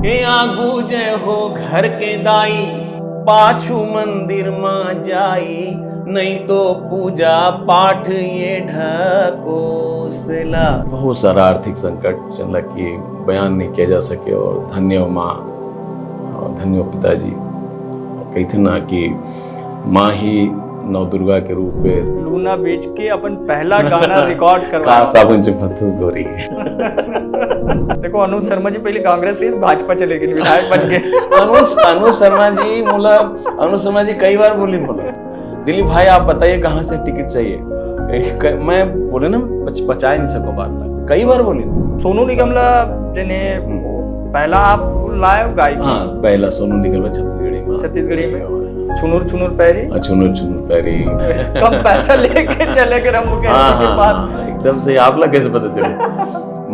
हे आगू जय हो घर के दाई, पाछू मंदिर में जाई, नहीं तो पूजा पाठ ये ढकोसला। बहुत सारा आर्थिक संकट चला कि बयान नहीं किया जा सके। और धन्य माँ और धन्य पिताजी, कही थे ना कि माँ ही नौ दुर्गा के रूप में लूना बेच के अपन पहला गाना रिकॉर्ड करवा। साबुन से फंस गोरी। देखो अनुज शर्मा जी पहले कांग्रेस रही, भाजपा चले गए, विधायक बन गए। अनुज शर्मा जी अनुज शर्मा जी कई बार बोली दिलीप भाई आप बताइए कहाँ से टिकट चाहिए। मैं बोले ना पचा नहीं सको बात, कई बार बोली। सोनू निगम ला जिन्हें पहला आप लाए गायक। हाँ पहला सोनू निगम छत्तीसगढ़ी में छुनुर छुनुर पैरी। छुनुर छुनुर पैरी। कम पैसा लेके चले गए मुकेश के पास। एकदम से आप लोग कैसे पता चले।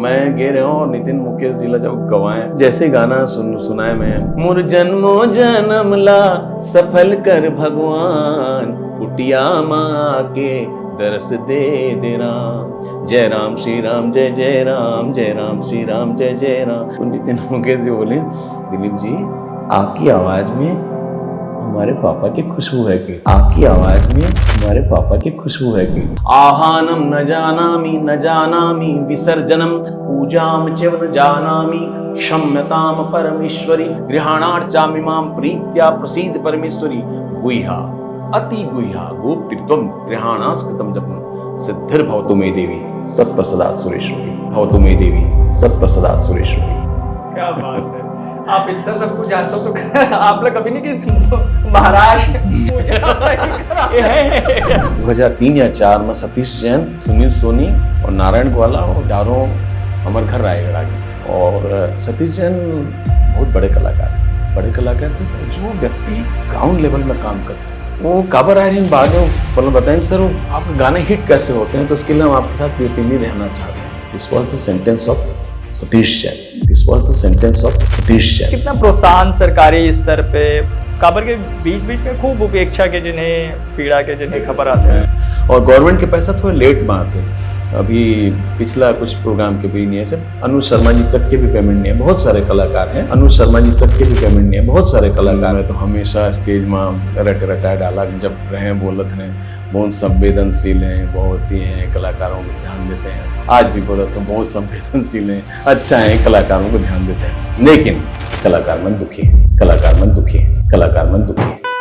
मैं गे रहा हूँ और नितिन मुकेश जी जब गवाए, जैसे गाना सुनाए मैं, मुर जन्मो जन्म ला सफल कर भगवान, कुटिया माँ के दरस दे राम, जय राम श्री राम जय जय राम, जय राम श्री राम जय जय राम। तो नितिन मुकेश जी बोले दिलीप जी आपकी आवाज में हमारे पापा की खुशबू है कैसी, आपकी आवाज में हमारे पापा की खुशबू है कैसी। आहानम न जानामि विसर्जनम पूजाम च न जानामि, क्षम्यताम परमेश्वरी, गृहाणार्चामि मां प्रीत्या प्रसीद परमेश्वरी, गुह्या अति गुह्या गोप्त्रित्वम गृहाणास्कृतम जपम, सिद्धिर भवतु मे देवी तत्प्रसादात् सुरेश्वरी, भवतु मे देवी तत्प्रसादात् सुरेश्वरी। क्या बात है, आप इतना सब कुछ जानते हो तो आप लोग कभी नहीं कि महाराष्ट्र 2003 या 2004 में सतीश जैन, सुनील सोनी और नारायण ग्वाला और चारों हमारे घर रायगढ़ आ गए। और सतीश जैन बहुत बड़े कलाकार से तो जो व्यक्ति ग्राउंड लेवल में काम करते वो काबर आ रहे हैं बाद में बताएं सर वो आपके गाने हिट कैसे होते हैं, तो उसके लिए हम आपके साथ यकीनी रहना चाहते हैं। This was the sentence of Satish Jain, this was the sentence of Satish Jain. कितना प्रोत्साहन सरकारी स्तर पे काबर के बीच में खूब उपेक्षा के जिन्हें पीड़ा के जिन्हें खबर आते हैं। और गवर्नमेंट के पैसा थोड़े लेट में आते हैं। अभी पिछला कुछ प्रोग्राम के भी नहीं है, सिर्फ अनुज शर्मा जी तक के भी पेमेंट नहीं है। बहुत सारे कलाकार हैं, अनुज शर्मा जी तक के भी पेमेंट नहीं है, बहुत सारे कलाकार हैं। तो हमेशा स्टेज में रटा डाला जब रहे बोलत हैं, बहुत संवेदनशील हैं, बहुत ही हैं, कलाकारों को ध्यान देते हैं। आज भी बोला तो बहुत संवेदनशील हैं, अच्छा है, कलाकारों को ध्यान देते हैं। लेकिन कलाकार मन दुखी है, कलाकार मन दुखी है, कलाकार मन दुखी है।